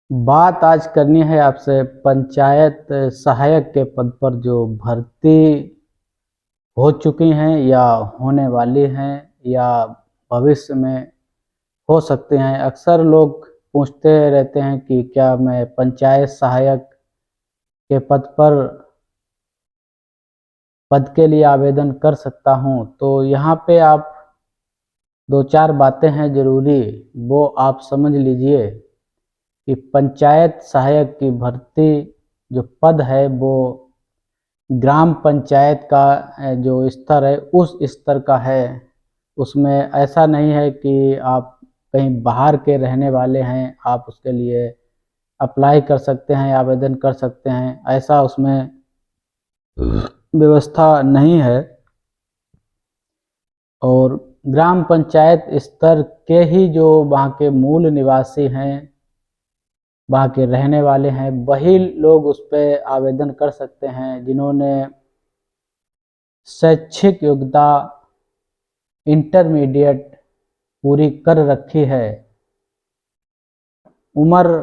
बात आज करनी है आपसे पंचायत सहायक के पद पर जो भर्ती हो चुकी हैं या होने वाली हैं या भविष्य में हो सकते हैं। अक्सर लोग पूछते रहते हैं कि क्या मैं पंचायत सहायक के पद के लिए आवेदन कर सकता हूं। तो यहाँ पे आप दो चार बातें हैं ज़रूरी, वो आप समझ लीजिए कि पंचायत सहायक की भर्ती जो पद है वो ग्राम पंचायत का जो स्तर है उस स्तर का है। उसमें ऐसा नहीं है कि आप कहीं बाहर के रहने वाले हैं, आप उसके लिए अप्लाई कर सकते हैं, आवेदन कर सकते हैं, ऐसा उसमें व्यवस्था नहीं है। और ग्राम पंचायत स्तर के ही जो वहाँ के मूल निवासी हैं, वहाँ के रहने वाले हैं, वही लोग उस पर आवेदन कर सकते हैं जिन्होंने शैक्षिक योग्यता इंटरमीडिएट पूरी कर रखी है। उम्र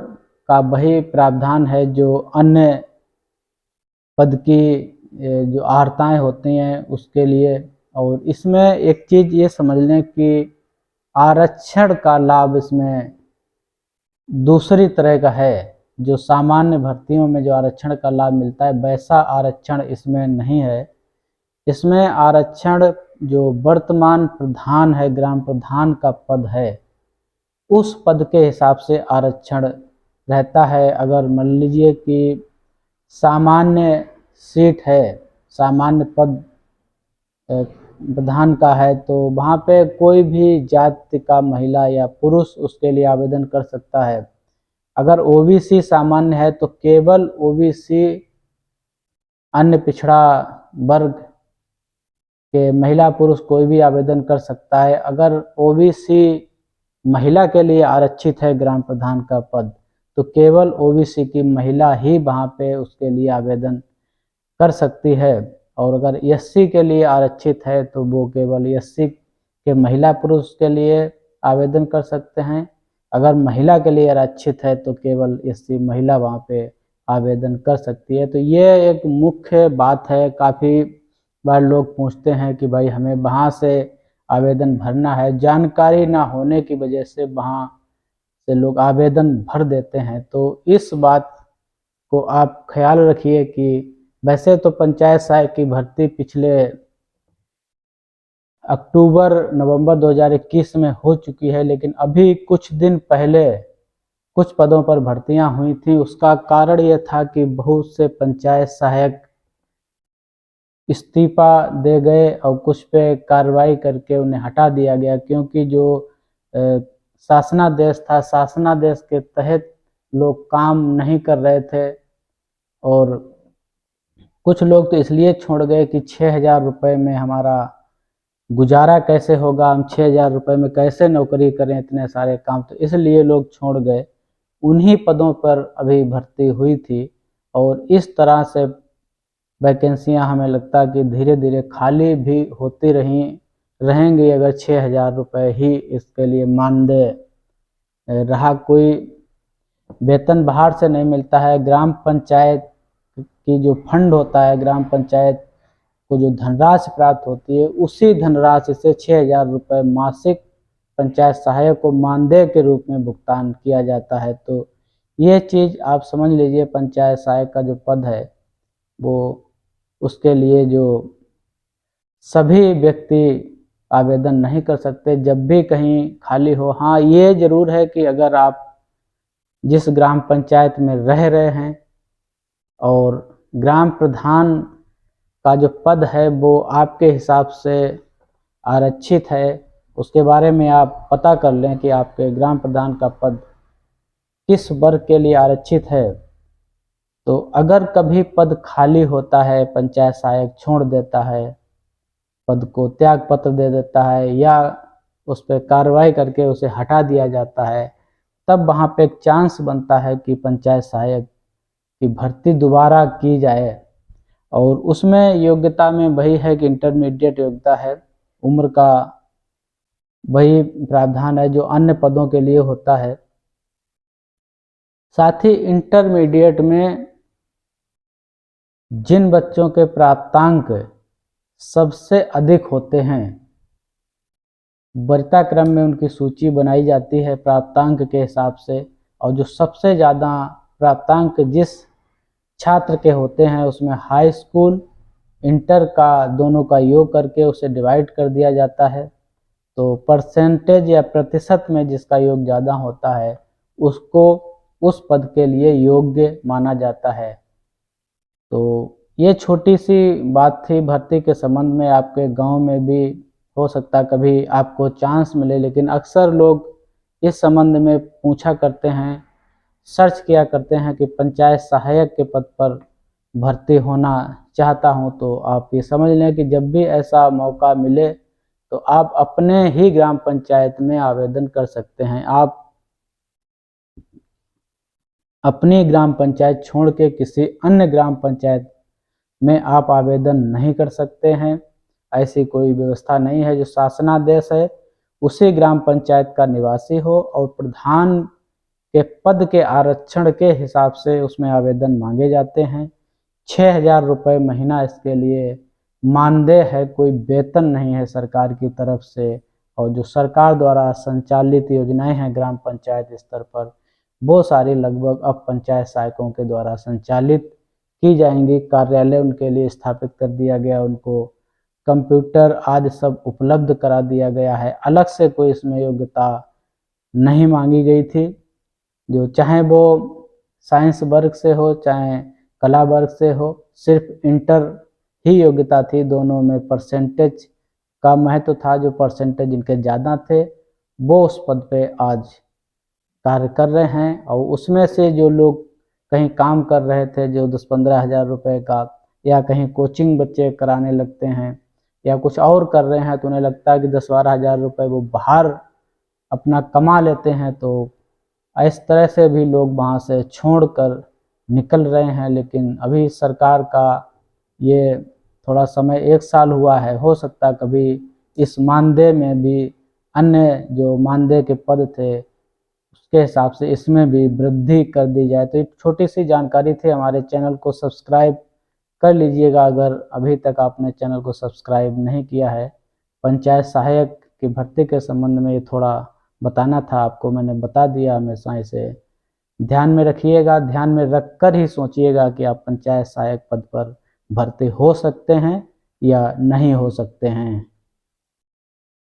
का वही प्रावधान है जो अन्य पद की जो अर्हताएं होती हैं उसके लिए। और इसमें एक चीज़ ये समझ लें कि आरक्षण का लाभ इसमें दूसरी तरह का है। जो सामान्य भर्तियों में जो आरक्षण का लाभ मिलता है वैसा आरक्षण इसमें नहीं है। इसमें आरक्षण जो वर्तमान प्रधान है, ग्राम प्रधान का पद है, उस पद के हिसाब से आरक्षण रहता है। अगर मान लीजिए कि सामान्य सीट है, सामान्य पद प्रधान का है, तो वहाँ पे कोई भी जाति का महिला या पुरुष उसके लिए आवेदन कर सकता है। अगर ओबीसी सामान्य है तो केवल ओबीसी, अन्य पिछड़ा वर्ग के महिला पुरुष कोई भी आवेदन कर सकता है। अगर ओबीसी महिला के लिए आरक्षित है ग्राम प्रधान का पद, तो केवल ओबीसी की महिला ही वहाँ पे उसके लिए आवेदन कर सकती है। और अगर एससी के लिए आरक्षित है तो वो केवल एससी के महिला पुरुष के लिए आवेदन कर सकते हैं। अगर महिला के लिए आरक्षित है तो केवल एससी महिला वहाँ पे आवेदन कर सकती है। तो ये एक मुख्य बात है। काफ़ी बार लोग पूछते हैं कि भाई हमें वहाँ से आवेदन भरना है, जानकारी ना होने की वजह से वहाँ से लोग आवेदन भर देते हैं। तो इस बात को आप ख्याल रखिए कि वैसे तो पंचायत सहायक की भर्ती पिछले अक्टूबर नवंबर 2021 में हो चुकी है, लेकिन अभी कुछ दिन पहले कुछ पदों पर भर्तियां हुई थी। उसका कारण यह था कि बहुत से पंचायत सहायक इस्तीफा दे गए और कुछ पे कार्रवाई करके उन्हें हटा दिया गया, क्योंकि जो शासनादेश था, शासनादेश के तहत लोग काम नहीं कर रहे थे। और कुछ लोग तो इसलिए छोड़ गए कि 6,000 रुपये में हमारा गुजारा कैसे होगा, हम 6,000 रुपये में कैसे नौकरी करें इतने सारे काम, तो इसलिए लोग छोड़ गए। उन्हीं पदों पर अभी भर्ती हुई थी और इस तरह से वैकेंसियां हमें लगता है कि धीरे धीरे खाली भी होती रहेंगी अगर 6,000 रुपये ही इसके लिए मानदेय रहा। कोई वेतन बाहर से नहीं मिलता है। ग्राम पंचायत की जो फंड होता है, ग्राम पंचायत को जो धनराशि प्राप्त होती है, उसी धनराशि से 6,000 रुपये मासिक पंचायत सहायक को मानदेय के रूप में भुगतान किया जाता है। तो ये चीज़ आप समझ लीजिए, पंचायत सहायक का जो पद है वो उसके लिए जो सभी व्यक्ति आवेदन नहीं कर सकते, जब भी कहीं खाली हो। हाँ, ये ज़रूर है कि अगर आप जिस ग्राम पंचायत में रह रहे हैं और ग्राम प्रधान का जो पद है वो आपके हिसाब से आरक्षित है, उसके बारे में आप पता कर लें कि आपके ग्राम प्रधान का पद किस वर्ग के लिए आरक्षित है। तो अगर कभी पद खाली होता है, पंचायत सहायक छोड़ देता है, पद को त्याग पत्र दे देता है या उस पर कार्रवाई करके उसे हटा दिया जाता है, तब वहाँ पे एक चांस बनता है कि पंचायत सहायक की भर्ती दोबारा की जाए। और उसमें योग्यता में वही है कि इंटरमीडिएट योग्यता है, उम्र का वही प्रावधान है जो अन्य पदों के लिए होता है। साथ ही इंटरमीडिएट में जिन बच्चों के प्राप्तांक सबसे अधिक होते हैं, वरीयता क्रम में उनकी सूची बनाई जाती है प्राप्तांक के हिसाब से, और जो सबसे ज़्यादा प्राप्तांक जिस छात्र के होते हैं उसमें हाई स्कूल इंटर का दोनों का योग करके उसे डिवाइड कर दिया जाता है। तो परसेंटेज या प्रतिशत में जिसका योग ज़्यादा होता है उसको उस पद के लिए योग्य माना जाता है। तो ये छोटी सी बात थी भर्ती के संबंध में। आपके गांव में भी हो सकता है कभी आपको चांस मिले, लेकिन अक्सर लोग इस संबंध में पूछा करते हैं, सर्च किया करते हैं कि पंचायत सहायक के पद पर भर्ती होना चाहता हूं। तो आप ये समझ लें कि जब भी ऐसा मौका मिले तो आप अपने ही ग्राम पंचायत में आवेदन कर सकते हैं। आप अपनी ग्राम पंचायत छोड़ के किसी अन्य ग्राम पंचायत में आप आवेदन नहीं कर सकते हैं। ऐसी कोई व्यवस्था नहीं है। जो शासनादेश है उसी ग्राम पंचायत का निवासी हो और प्रधान के पद के आरक्षण के हिसाब से उसमें आवेदन मांगे जाते हैं। 6,000 रुपये महीना इसके लिए मानदेय है, कोई वेतन नहीं है सरकार की तरफ से। और जो सरकार द्वारा संचालित योजनाएं हैं ग्राम पंचायत स्तर पर, वो सारी लगभग अब पंचायत सहायकों के द्वारा संचालित की जाएंगी। कार्यालय उनके लिए स्थापित कर दिया गया, उनको कंप्यूटर आदि सब उपलब्ध करा दिया गया है। अलग से कोई इसमें योग्यता नहीं मांगी गई थी। जो चाहे वो साइंस वर्ग से हो चाहे कला वर्ग से हो, सिर्फ इंटर ही योग्यता थी। दोनों में परसेंटेज का महत्व था। जो परसेंटेज जिनके ज़्यादा थे वो उस पद पे आज कार्य कर रहे हैं। और उसमें से जो लोग कहीं काम कर रहे थे, जो 10-15 हज़ार रुपये का, या कहीं कोचिंग बच्चे कराने लगते हैं या कुछ और कर रहे हैं, तो उन्हें लगता है कि 10-12 हज़ार रुपये वो बाहर अपना कमा लेते हैं। तो इस तरह से भी लोग वहाँ से छोड़कर निकल रहे हैं। लेकिन अभी सरकार का ये थोड़ा समय 1 साल हुआ है, हो सकता है कभी इस मानदेय में भी अन्य जो मानदेय के पद थे उसके हिसाब से इसमें भी वृद्धि कर दी जाए। तो एक छोटी सी जानकारी थी। हमारे चैनल को सब्सक्राइब कर लीजिएगा अगर अभी तक आपने चैनल को सब्सक्राइब नहीं किया है। पंचायत सहायक की भर्ती के संबंध में ये थोड़ा बताना था आपको, मैंने बता दिया। हमेशा इसे ध्यान में रखिएगा, ध्यान में रख कर ही सोचिएगा कि आप पंचायत सहायक पद पर भर्ती हो सकते हैं या नहीं हो सकते हैं।